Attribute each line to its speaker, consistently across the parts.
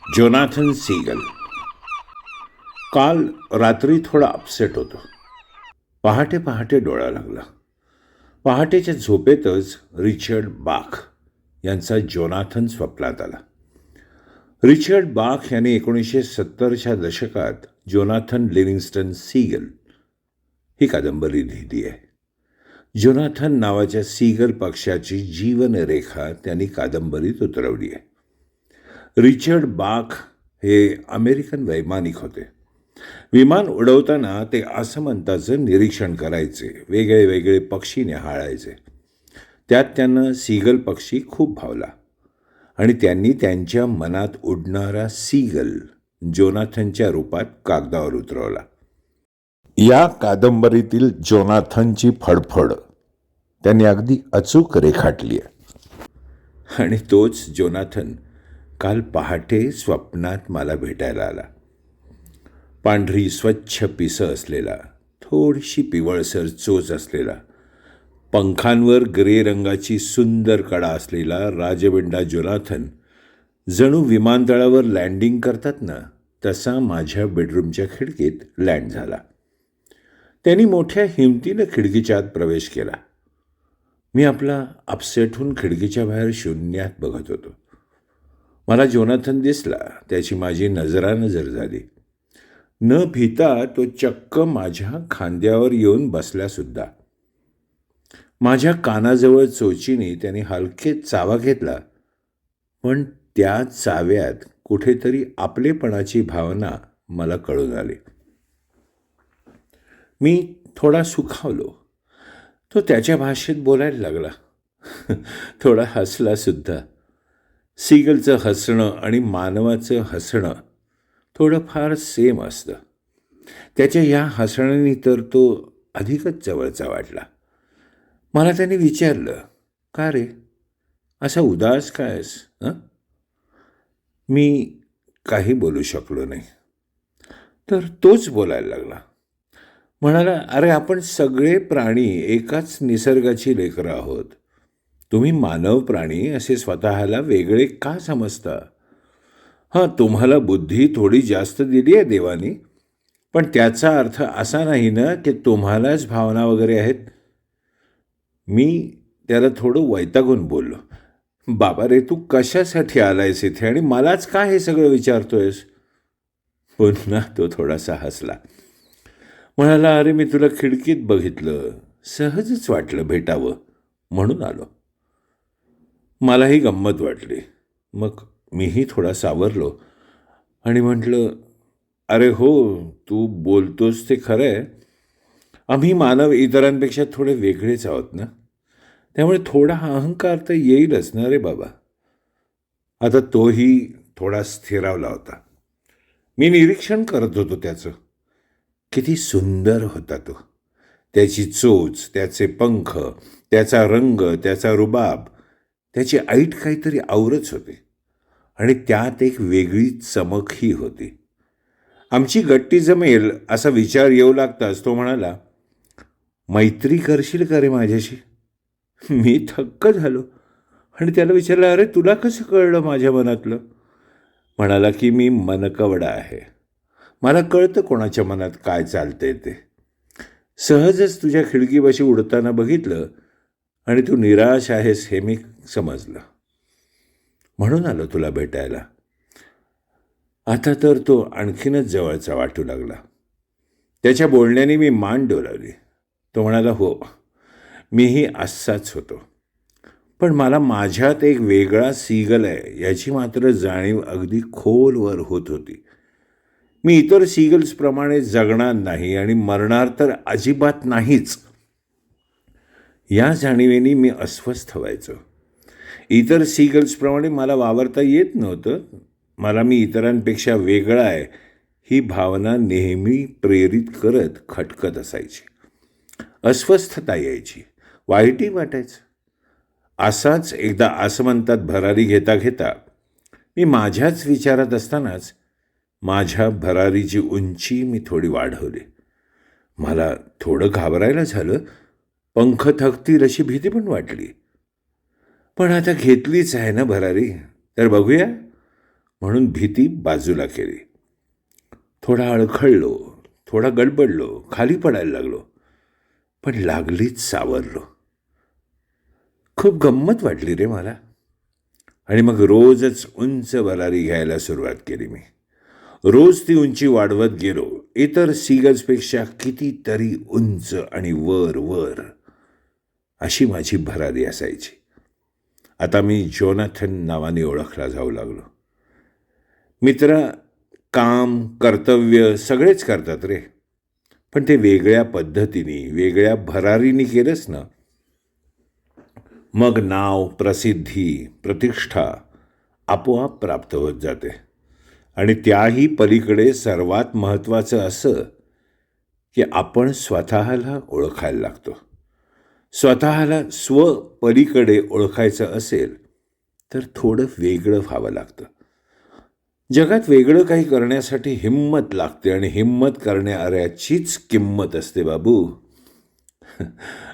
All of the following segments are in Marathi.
Speaker 1: Jonathan seagull. काल रात्री थोडा अपसेट होतो. पहाटे पहाटे डोळा लागला. पहाटेच्या झोपेतच रिचर्ड बाख यांचा जोनाथन स्वप्नात आला. रिचर्ड बाख यांनी 1970च्या दशकात जोनाथन लिव्हिंगस्टन सीगल ही कादंबरी लिहिली आहे. जोनाथन नावाच्या सीगल पक्षाची जीवनरेखा त्यांनी कादंबरीत उतरवली आहे. रिचर्ड बाख हे अमेरिकन वैमानिक होते. विमान उडवताना ते आसमंताचं निरीक्षण करायचे, वेगळे वेगळे पक्षी निहाळायचे. त्यात त्यांना सीगल पक्षी खूप भावला आणि त्यांनी त्यांच्या मनात उडणारा सीगल जोनाथनच्या रूपात कागदावर उतरवला. या कादंबरीतील जोनाथनची फडफड त्यांनी अगदी अचूक रेखाटली आहे. आणि तोच जोनाथन काल पहाटे स्वप्नात मला भेटायला आला. पांढरी स्वच्छ पिसं असलेला, थोडीशी पिवळसर चोच असलेला, पंखांवर ग्रे रंगाची सुंदर कडा असलेला राजविंडा जोनाथन जणू विमानतळावर लँडिंग करतात ना, तसा माझ्या बेडरूमच्या खिडकीत लँड झाला. त्यांनी मोठ्या हिमतीनं खिडकीच्या आत प्रवेश केला. मी आपला अपसेट होऊन खिडकीच्या बाहेर शून्यात बघत होतो. मला जोनाथन दिसला. त्याची माझी नजरानजर झाली. न भिता तो चक्क माझ्या खांद्यावर येऊन बसल्यासुद्धा. माझ्या कानाजवळ चोचीने त्याने हलके चावा घेतला, पण त्या चाव्यात कुठेतरी आपलेपणाची भावना मला कळून आली. मी थोडा सुखावलो. तो त्याच्या भाषेत बोलायला लागला. थोडा हसला सुद्धा. सीगलचं हसणं आणि मानवाचं हसणं थोडंफार सेम असतं. त्याच्या या हसण्याने तर तो अधिकच जवळचा वाटला. मला त्याने विचारलं, का रे, असा उदास काय आहेस? मी काही बोलू शकलो नाही. तर तोच बोलायला लागला. म्हणाला, अरे, आपण सगळे प्राणी एकाच निसर्गाची लेकरं आहोत. तुम्ही मानव प्राणी असे स्वतःला वेगळे का समजता? हां, तुम्हाला बुद्धी थोडी जास्त दिली आहे देवानी, पण त्याचा अर्थ असा नाही ना की तुम्हालाच भावना वगैरे आहेत. मी त्याला थोडं वैतागून बोललो, बाबा रे, तू कशासाठी आलायस इथे आणि मलाच का हे सगळं विचारतोयस? पुन्हा तो थोडासा हसला. म्हणाला, अरे, मी तुला खिडकीत बघितलं, सहजच वाटलं भेटावं म्हणून आलो. मलाही गंमत वाटली. मग मीही थोडा सावरलो आणि म्हटलं, अरे हो, तू बोलतोस ते खरं आहे. आम्ही मानव इतरांपेक्षा थोडे वेगळेच आहोत ना, त्यामुळे थोडा अहंकार तर येईलच ना रे बाबा. आता तोही थोडा स्थिरावला होता. मी निरीक्षण करत होतो त्याचं. किती सुंदर होता तो. त्याची चोच, त्याचे पंख, त्याचा रंग, त्याचा रुबाब, त्याची ऐट काहीतरी आवरच होते आणि त्यात एक वेगळी चमकही होती. आमची गट्टी जमेल असा विचार येऊ लागताच तो म्हणाला, मैत्री करशील का रे माझ्याशी? मी थक्क झालो आणि त्याला विचारलं, अरे, तुला कसं कळलं माझ्या मनातलं? म्हणाला की मी मनकवडा आहे. मला कळतं कोणाच्या मनात काय चालतंय ते. सहजच तुझ्या खिडकीपाशी उडताना बघितलं आणि तू निराश आहेस हे मी समजलं. म्हणून आलो तुला भेटायला. आता तर तो आणखीनच जवळचा वाटू लागला. त्याच्या बोलण्याने मी मान डोलावली. तो म्हणाला, हो, मीही असाच होतो, पण मला माझ्यात एक वेगळा सीगल आहे याची मात्र जाणीव अगदी खोलवर होत होती. मी इतर सीगल्सप्रमाणे जगणार नाही आणि मरणार तर अजिबात नाहीच. या जाणीवेने मी अस्वस्थ व्हायचो. इतर सीगल्सप्रमाणे मला वावरता येत नव्हतं. मला मी इतरांपेक्षा वेगळा आहे ही भावना नेहमी प्रेरित करत खटकत असायची. अस्वस्थता यायची, वाईटही वाटायचं. असाच एकदा आसमंतात भरारी घेता घेता मी माझ्याच विचारात असतानाच माझ्या भरारीची उंची मी थोडी वाढवली. मला थोडं घाबरायला झालं. पंख थकतील अशी भीती पण वाटली. पण आता घेतलीच आहे ना भरारी, तर बघूया म्हणून भीती बाजूला केली. थोडा अडखळलो, थोडा गडबडलो, खाली पडायला लागलो, पण लागलीच सावरलो. खूप गंमत वाटली रे मला. आणि मग रोजच उंच भरारी घ्यायला सुरुवात केली मी. रोज ती उंची वाढवत गेलो, इतर सीगल्सपेक्षा कितीतरी उंच आणि वर वर अशी माझी भरारी असायची. आता मी जोनाथन नावाने ओळखला जाऊ लागलो. मित्र काम कर्तव्य सगळेच करतात रे, पण ते वेगळ्या पद्धतीने वेगळ्या भरारीने केलंच ना, मग नाव प्रसिद्धी प्रतिष्ठा आपोआप प्राप्त होत जाते. आणि त्याही पलीकडे सर्वात महत्त्वाचं असं की आपण स्वतःला ओळखायला लागतो. स्वतःला पलीकडे ओळखायचं असेल तर थोडं वेगळं व्हावं लागतं. जगात वेगळं काही करण्यासाठी हिंमत लागते आणि हिंमत करणाऱ्याचीच किंमत असते बाबू.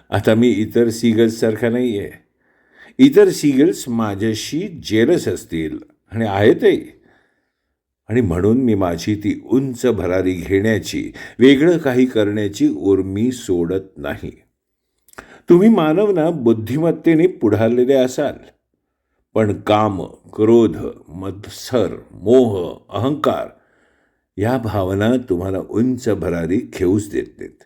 Speaker 1: आता मी इतर सीगल्ससारखा नाही आहे. इतर सीगल्स माझ्याशी जेलस असतील आणि आहेतही. आणि म्हणून मी माझी ती उंच भरारी घेण्याची वेगळं काही करण्याची उर्मी सोडत नाही. तुम्ही मानव ना बुद्धिमत्तेने पुढारलेले असाल, पण काम क्रोध मत्सर मोह अहंकार या भावना तुम्हाला उंच भरारी घेऊच देत नाहीत.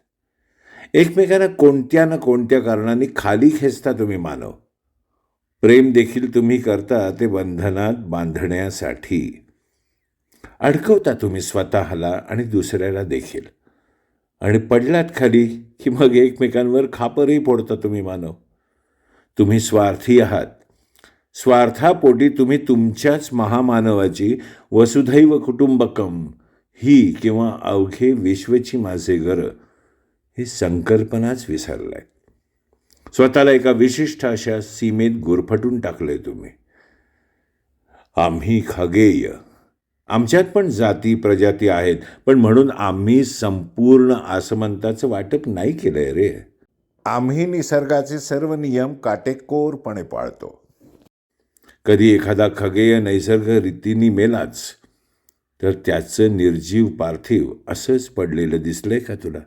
Speaker 1: एकमेकांना कोणत्या ना कोणत्या कारणाने खाली खेचता तुम्ही मानव. प्रेम देखील तुम्ही करता ते बंधनात बांधण्यासाठी. अडकवता तुम्ही स्वतःला आणि दुसऱ्याला देखील. आणि पडलात खाली की मग एकमेकांवर खापरही फोडता तुम्ही मानव. तुम्ही स्वार्थी आहात. स्वार्थापोटी तुम्ही तुमच्याच महामानवाची वसुधैव कुटुंबकम ही किंवा अवघे विश्वची माझे घर ही संकल्पनाच विसरलाय. स्वतःला एका विशिष्ट अशा सीमेत गुरफटून टाकलंय तुम्ही. आम्ही खगेय. आमच्यात पण जाती प्रजाती आहेत, पण म्हणून आम्ही संपूर्ण आसमंताचं वाटप नाही केलंय रे. आम्ही निसर्गाचे सर्व नियम काटेकोरपणे पाळतो. कधी एखादा खगेय नैसर्ग रीतीने मेलाच तर त्याचं निर्जीव पार्थिव असंच पडलेलं दिसलंय का तुला?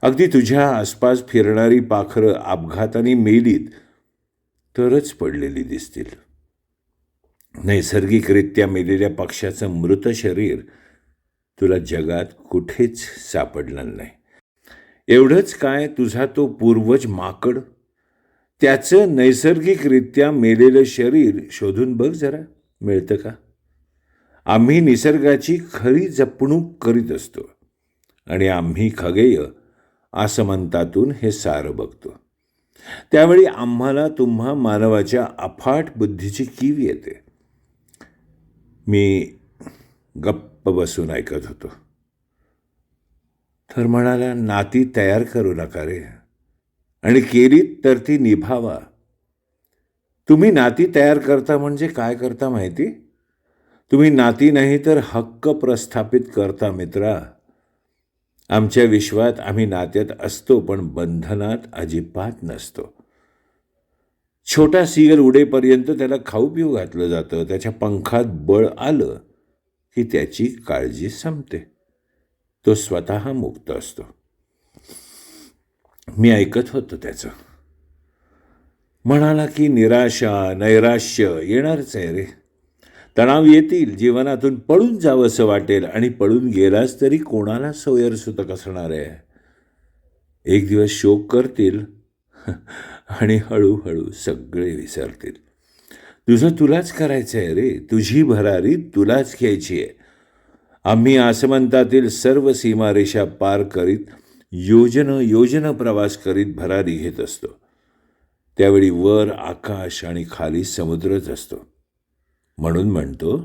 Speaker 1: अगदी तुझ्या आसपास फिरणारी पाखरं अपघाताने मेलीत तरच पडलेली दिसतील. नैसर्गिकरित्या मेलेल्या पक्ष्याचं मृत शरीर तुला जगात कुठेच सापडणार नाही. एवढंच काय, तुझा तो पूर्वज माकड, त्याचं नैसर्गिकरित्या मेलेलं शरीर शोधून बघ जरा, मिळतं का? आम्ही निसर्गाची खरी जपणूक करीत असतो आणि आम्ही खगेय आसमंतातून हे सारं बघतो. त्यावेळी आम्हाला तुम्हा मानवाच्या अफाट बुद्धीची कीव येते. मी गप्प बसून ऐकत होतो. तर म्हणाला, नाती तयार करू नका रे, आणि केलीत तर ती निभावा. तुम्ही नाती तयार करता म्हणजे काय करता माहिती? तुम्ही नाती नाही तर हक्क प्रस्थापित करता मित्रा. आमच्या विश्वात आम्ही नात्यात असतो, पण बंधनात अजिबात नसतो. छोटा सीगल उडेपर्यंत त्याला खाऊ पिऊ घातलं जातं. त्याच्या पंखात बळ आलं की त्याची काळजी संपते. तो स्वतः मुक्त असतो. मी ऐकत होतो त्याचं. म्हणाला की निराशा नैराश्य येणारच आहे रे. तणाव येतील, जीवनातून पळून जावंसं वाटेल, आणि पळून गेलास तरी कोणाला सोयरसुतक असणार आहे. एक दिवस शोक करतील आणि हळूहळू सगळे विसरतील. तुझं तुलाच करायचं आहे रे. तुझी भरारी तुलाच घ्यायची आहे. आम्ही आसमंतातील सर्व सीमारेषा पार करीत योजन प्रवास करीत भरारी घेत असतो. त्यावेळी वर आकाश आणि खाली समुद्रच असतो. म्हणून म्हणतो,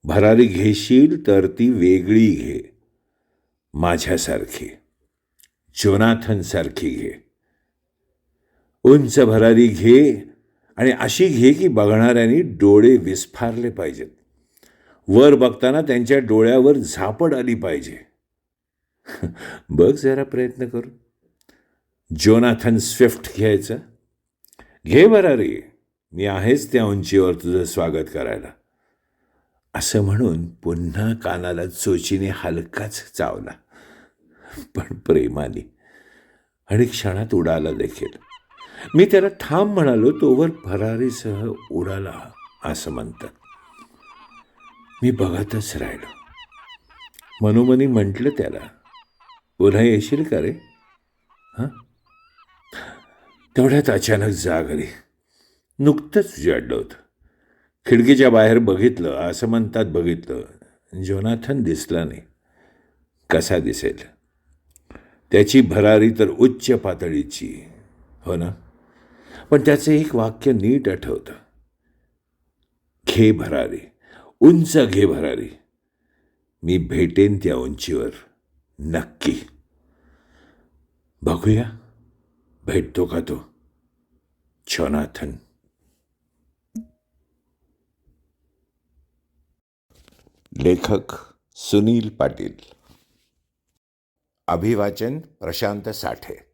Speaker 1: भरारी घेशील तर ती वेगळी घे. माझ्यासारखी, जोनाथनसारखी घे. उंच भरारी घे, आणि अशी घे की बघणाऱ्यांनी डोळे विस्फारले पाहिजेत. वर बघताना त्यांच्या डोळ्यावर झापड आली पाहिजे. बघ जरा प्रयत्न करून. जोनाथन स्विफ्ट घ्यायचा. घे भरारी. मी आहेच त्या उंचीवर तुझं स्वागत करायला. असं म्हणून पुन्हा कानाला चोचीने हलकाच चावला, पण प्रेमाने, आणि क्षणात उडाला देखील. मी त्याला थांब म्हणालो तोवर भरारीसह उडाला असं म्हणतात. मी बघतच राहिलो. मनोमनी म्हटलं त्याला, पुन्हा येशील का रे? हां. तेवढ्यात अचानक जाग आली. नुकतंच उजाडलं होतं. खिडकीच्या बाहेर बघितलं, असं म्हणतात बघितलं. जोनाथन दिसला नाही. कसा दिसेल? त्याची भरारी तर उच्च पातळीची, हो ना? पण त्याचं एक वाक्य नीट आठवतं. घे भरारी, उंच घे भरारी. मी भेटेन त्या उंचीवर, नक्की. बघूया भेटतो का तो. जोनाथन. लेखक सुनील पाटील. अभिवाचन प्रशांत साठे.